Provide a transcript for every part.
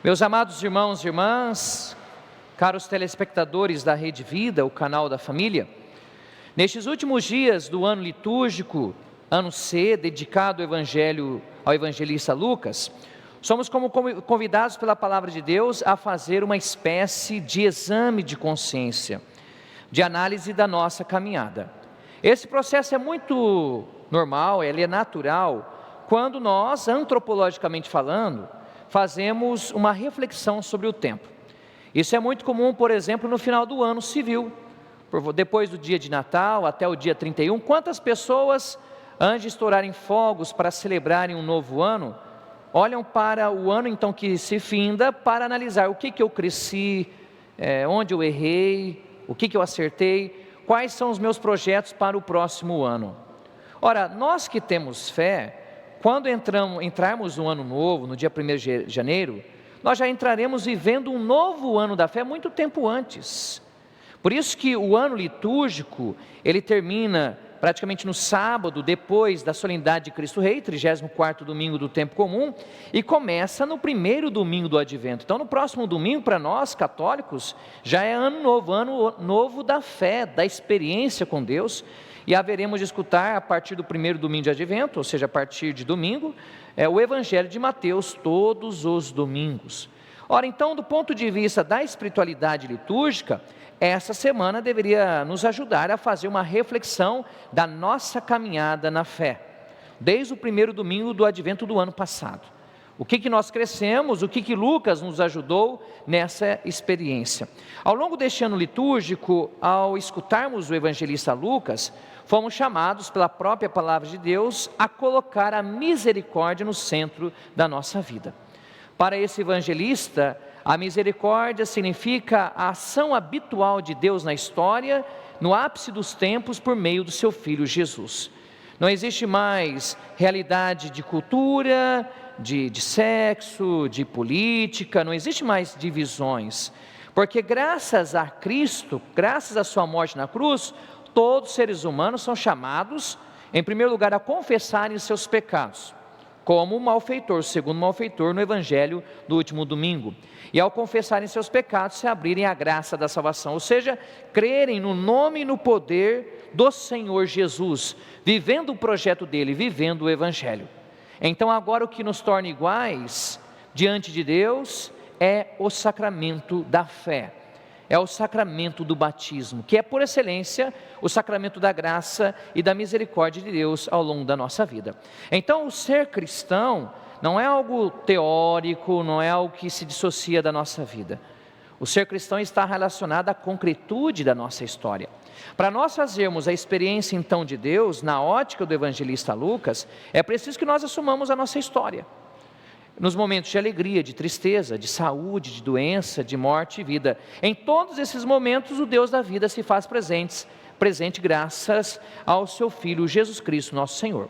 Meus amados irmãos e irmãs, caros telespectadores da Rede Vida, o canal da família, nestes últimos dias do ano litúrgico, ano C, dedicado ao evangelista Lucas, somos como convidados pela palavra de Deus a fazer uma espécie de exame de consciência, de análise da nossa caminhada. Esse processo é muito normal, ele é natural, quando nós, antropologicamente falando, fazemos uma reflexão sobre o tempo. Isso é muito comum, por exemplo, no final do ano civil, depois do dia de Natal até o dia 31, quantas pessoas, antes de estourarem fogos para celebrarem um novo ano, olham para o ano então que se finda para analisar o que eu cresci, onde eu errei, o que eu acertei, quais são os meus projetos para o próximo ano. Ora, nós que temos fé, quando entrarmos no ano novo, no dia 1º de janeiro, nós já entraremos vivendo um novo ano da fé muito tempo antes. Por isso que o ano litúrgico, ele termina praticamente no sábado, depois da solenidade de Cristo Rei, 34º domingo do tempo comum, e começa no primeiro domingo do Advento. Então, no próximo domingo, para nós católicos, já é ano novo da fé, da experiência com Deus, e haveremos de escutar a partir do primeiro domingo de Advento, ou seja, a partir de domingo, o Evangelho de Mateus todos os domingos. Ora, então, do ponto de vista da espiritualidade litúrgica, essa semana deveria nos ajudar a fazer uma reflexão da nossa caminhada na fé, desde o primeiro domingo do Advento do ano passado. O que nós crescemos, o que Lucas nos ajudou nessa experiência. Ao longo deste ano litúrgico, ao escutarmos o evangelista Lucas, fomos chamados pela própria palavra de Deus a colocar a misericórdia no centro da nossa vida. Para esse evangelista, a misericórdia significa a ação habitual de Deus na história, no ápice dos tempos, por meio do seu Filho Jesus. Não existe mais realidade de cultura, de sexo, de política, não existe mais divisões, porque graças a Cristo, graças à sua morte na cruz, todos os seres humanos são chamados, em primeiro lugar, a confessarem os seus pecados, como o malfeitor, segundo o malfeitor no Evangelho do último domingo, e ao confessarem seus pecados, se abrirem à graça da salvação, ou seja, crerem no nome e no poder do Senhor Jesus, vivendo o projeto dele, vivendo o Evangelho. Então agora o que nos torna iguais diante de Deus é o sacramento da fé, é o sacramento do batismo, que é por excelência o sacramento da graça e da misericórdia de Deus ao longo da nossa vida. Então o ser cristão não é algo teórico, não é algo que se dissocia da nossa vida. O ser cristão está relacionado à concretude da nossa história. Para nós fazermos a experiência então de Deus, na ótica do evangelista Lucas, é preciso que nós assumamos a nossa história. Nos momentos de alegria, de tristeza, de saúde, de doença, de morte e vida. Em todos esses momentos o Deus da vida se faz presente graças ao seu Filho Jesus Cristo, nosso Senhor.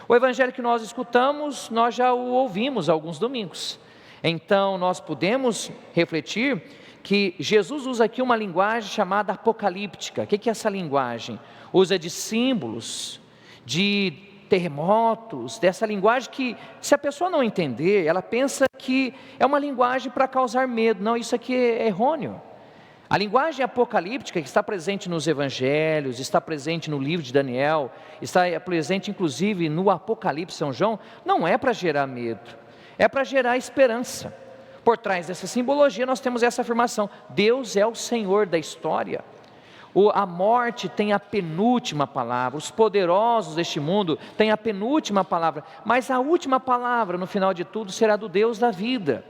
O evangelho que nós escutamos, nós já o ouvimos alguns domingos. Então nós podemos refletir que Jesus usa aqui uma linguagem chamada apocalíptica. O que é essa linguagem? Usa de símbolos, de terremotos, dessa linguagem que, se a pessoa não entender, ela pensa que é uma linguagem para causar medo. Não, isso aqui é errôneo. A linguagem apocalíptica que está presente nos evangelhos, está presente no livro de Daniel, está presente inclusive no Apocalipse de São João, não é para gerar medo, é para gerar esperança. Por trás dessa simbologia nós temos essa afirmação: Deus é o Senhor da história. A morte tem a penúltima palavra, os poderosos deste mundo têm a penúltima palavra, mas a última palavra no final de tudo será do Deus da vida,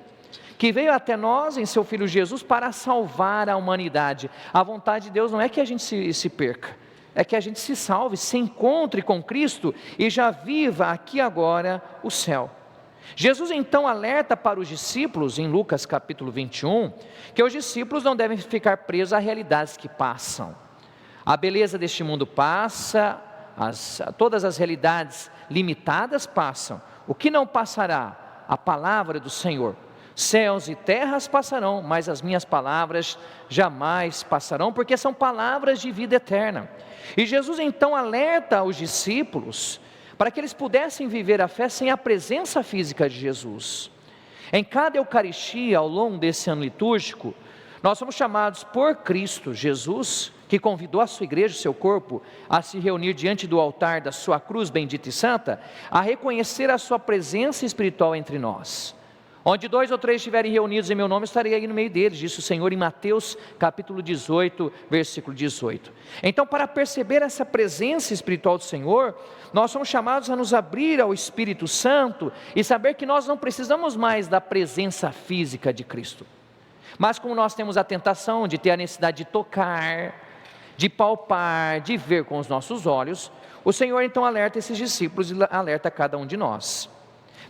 que veio até nós em seu Filho Jesus para salvar a humanidade. A vontade de Deus não é que a gente se perca, é que a gente se salve, se encontre com Cristo e já viva aqui agora o céu. Jesus então alerta para os discípulos, em Lucas capítulo 21, que os discípulos não devem ficar presos a realidades que passam. A beleza deste mundo passa, todas as realidades limitadas passam. O que não passará? A palavra do Senhor. Céus e terras passarão, mas as minhas palavras jamais passarão, porque são palavras de vida eterna. E Jesus então alerta os discípulos para que eles pudessem viver a fé sem a presença física de Jesus. Em cada Eucaristia, ao longo desse ano litúrgico, nós somos chamados por Cristo Jesus, que convidou a sua igreja, o seu corpo, a se reunir diante do altar da sua cruz bendita e santa, a reconhecer a sua presença espiritual entre nós. Onde 2 ou 3 estiverem reunidos em meu nome, estarei aí no meio deles, disse o Senhor em Mateus capítulo 18, versículo 18. Então, para perceber essa presença espiritual do Senhor, nós somos chamados a nos abrir ao Espírito Santo e saber que nós não precisamos mais da presença física de Cristo. Mas como nós temos a tentação de ter a necessidade de tocar, de palpar, de ver com os nossos olhos, o Senhor então alerta esses discípulos e alerta cada um de nós.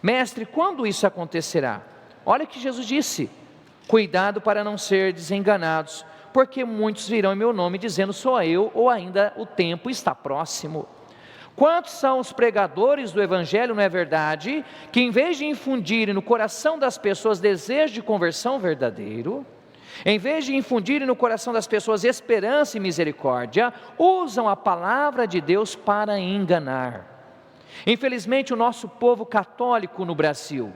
Mestre, quando isso acontecerá? Olha o que Jesus disse: cuidado para não ser desenganados, porque muitos virão em meu nome dizendo sou eu, ou ainda o tempo está próximo. Quantos são os pregadores do Evangelho, não é verdade, que em vez de infundirem no coração das pessoas desejo de conversão verdadeiro, em vez de infundirem no coração das pessoas esperança e misericórdia, usam a palavra de Deus para enganar. Infelizmente, o nosso povo católico no Brasil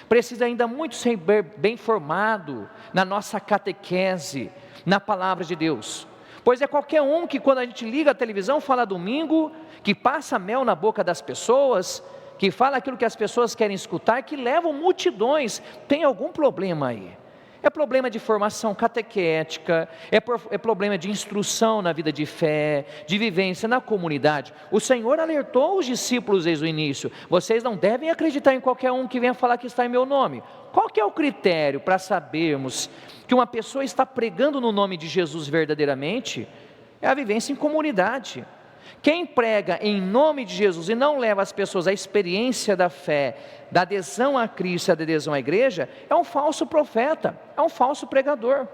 precisa ainda muito ser bem formado na nossa catequese, na palavra de Deus. Pois é qualquer um que quando a gente liga a televisão fala domingo, que passa mel na boca das pessoas, que fala aquilo que as pessoas querem escutar, que levam multidões. Tem algum problema aí? É problema de formação catequética, é problema de instrução na vida de fé, de vivência na comunidade. O Senhor alertou os discípulos desde o início: vocês não devem acreditar em qualquer um que venha falar que está em meu nome. Qual que é o critério para sabermos que uma pessoa está pregando no nome de Jesus verdadeiramente? É a vivência em comunidade. Quem prega em nome de Jesus e não leva as pessoas à experiência da fé, da adesão a Cristo, da adesão à igreja, é um falso profeta, é um falso pregador.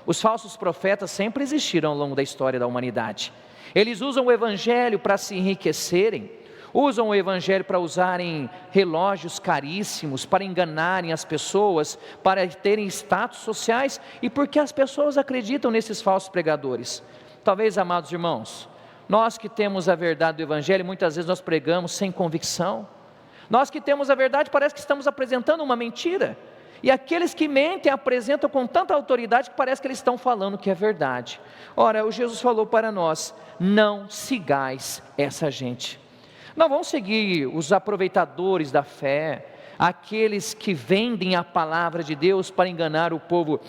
Os falsos profetas sempre existiram ao longo da história da humanidade. Eles usam o Evangelho para se enriquecerem, usam o Evangelho para usarem relógios caríssimos, para enganarem as pessoas, para terem status sociais, e porque as pessoas acreditam nesses falsos pregadores. Talvez, amados irmãos, nós que temos a verdade do Evangelho, muitas vezes nós pregamos sem convicção. Nós que temos a verdade, parece que estamos apresentando uma mentira. E aqueles que mentem, apresentam com tanta autoridade que parece que eles estão falando que é verdade. Ora, o Jesus falou para nós: não sigais essa gente. Não vão seguir os aproveitadores da fé, aqueles que vendem a palavra de Deus para enganar o povo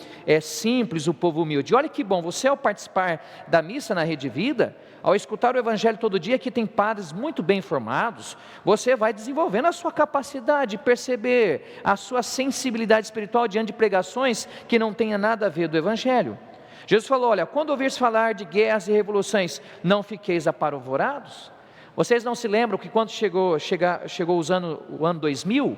simples, o povo humilde. Olha que bom, você ao participar da missa na Rede Vida, ao escutar o Evangelho todo dia, que tem padres muito bem formados, você vai desenvolvendo a sua capacidade de perceber a sua sensibilidade espiritual diante de pregações que não tenha nada a ver do Evangelho. Jesus falou: olha, quando ouvires falar de guerras e revoluções, não fiqueis apavorados. Vocês não se lembram que quando chegou o ano 2000,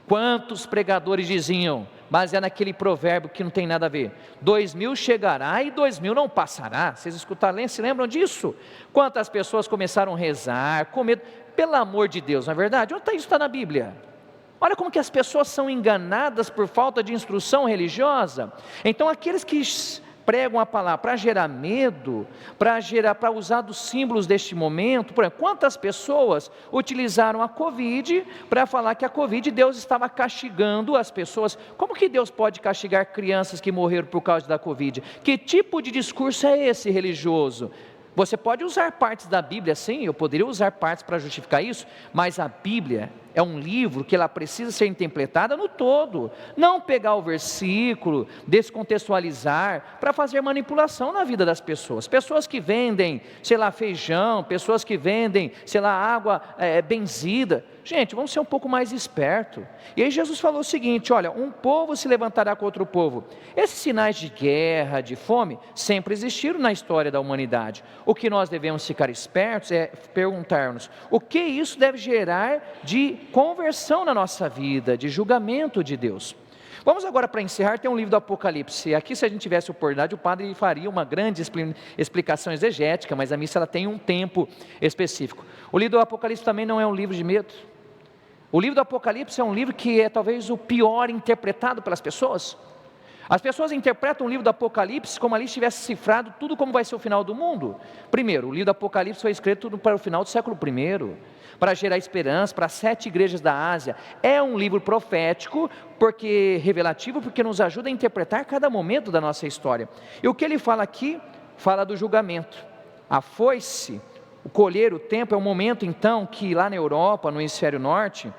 quantos pregadores diziam, baseado naquele provérbio que não tem nada a ver: 2000 chegará e 2000 não passará. Vocês escutaram, se lembram disso? Quantas pessoas começaram a rezar, com medo, pelo amor de Deus, não é verdade? Onde isso está na Bíblia? Olha como que as pessoas são enganadas por falta de instrução religiosa. Então aqueles que pregam a palavra para gerar medo, para usar dos símbolos deste momento. Por exemplo, quantas pessoas utilizaram a Covid para falar que a Covid, Deus estava castigando as pessoas? Como que Deus pode castigar crianças que morreram por causa da Covid? Que tipo de discurso é esse religioso? Você pode usar partes da Bíblia, sim, eu poderia usar partes para justificar isso, mas a Bíblia é um livro que ela precisa ser interpretada no todo, não pegar o versículo, descontextualizar, para fazer manipulação na vida das pessoas. Pessoas que vendem, sei lá, feijão, pessoas que vendem, sei lá, água benzida. Gente, vamos ser um pouco mais espertos. E aí Jesus falou o seguinte: olha, um povo se levantará contra o povo. Esses sinais de guerra, de fome, sempre existiram na história da humanidade. O que nós devemos ficar espertos é perguntar-nos: o que isso deve gerar de conversão na nossa vida, de julgamento de Deus? Vamos agora, para encerrar, tem um livro do Apocalipse. Aqui, se a gente tivesse oportunidade, o padre faria uma grande explicação exegética, mas a missa ela tem um tempo específico. O livro do Apocalipse também não é um livro de medo. O livro do Apocalipse é um livro que é talvez o pior interpretado pelas pessoas. As pessoas interpretam o livro do Apocalipse como ali estivesse cifrado tudo como vai ser o final do mundo. Primeiro, o livro do Apocalipse foi escrito para o final do século I, para gerar esperança para as 7 igrejas da Ásia. É um livro profético, revelativo, porque nos ajuda a interpretar cada momento da nossa história. E o que ele fala aqui, fala do julgamento. A foice, o colher, o tempo, é o momento então que lá na Europa, no hemisfério norte,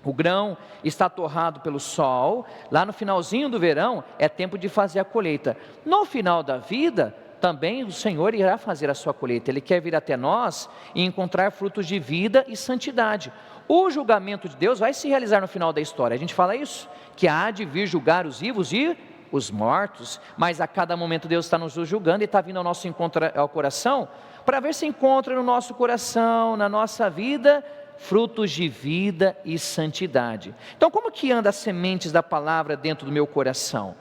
o grão está torrado pelo sol. Lá no finalzinho do verão é tempo de fazer a colheita. No final da vida também o Senhor irá fazer a sua colheita. Ele quer vir até nós e encontrar frutos de vida e santidade. O julgamento de Deus vai se realizar no final da história. A gente fala isso, que há de vir julgar os vivos e os mortos. Mas a cada momento Deus está nos julgando e está vindo ao nosso encontro, ao coração, para ver se encontra no nosso coração, na nossa vida, frutos de vida e santidade. Então, como que anda as sementes da palavra dentro do meu coração?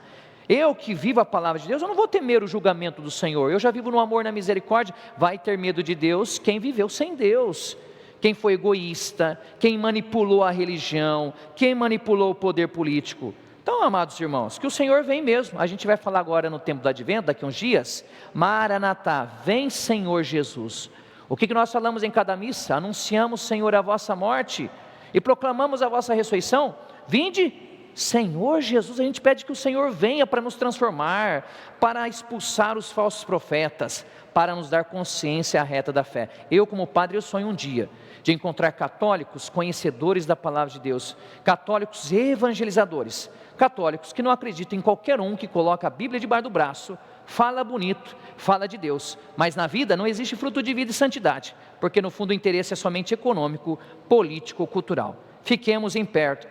Eu que vivo a palavra de Deus, eu não vou temer o julgamento do Senhor. Eu já vivo no amor, na misericórdia. Vai ter medo de Deus quem viveu sem Deus, quem foi egoísta, quem manipulou a religião, quem manipulou o poder político. Então, amados irmãos, que o Senhor vem mesmo. A gente vai falar agora no tempo do Advento, daqui a uns dias. Maranatá, vem Senhor Jesus. O que nós falamos em cada missa? Anunciamos, Senhor, a vossa morte e proclamamos a vossa ressurreição. Vinde, Senhor Jesus. A gente pede que o Senhor venha para nos transformar, para expulsar os falsos profetas, para nos dar consciência reta da fé. Eu, como padre, eu sonho um dia de encontrar católicos conhecedores da palavra de Deus, católicos evangelizadores, católicos que não acreditam em qualquer um que coloca a Bíblia debaixo do braço, fala bonito, fala de Deus, mas na vida não existe fruto de vida e santidade, porque no fundo o interesse é somente econômico, político, cultural. Fiquemos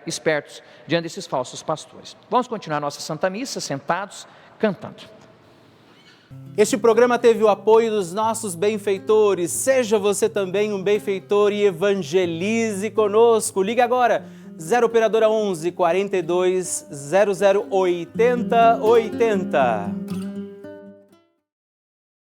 espertos diante desses falsos pastores. Vamos continuar nossa Santa Missa, sentados, cantando. Este programa teve o apoio dos nossos benfeitores. Seja você também um benfeitor e evangelize conosco. Ligue agora, 0 operadora 11 42 00 80 80.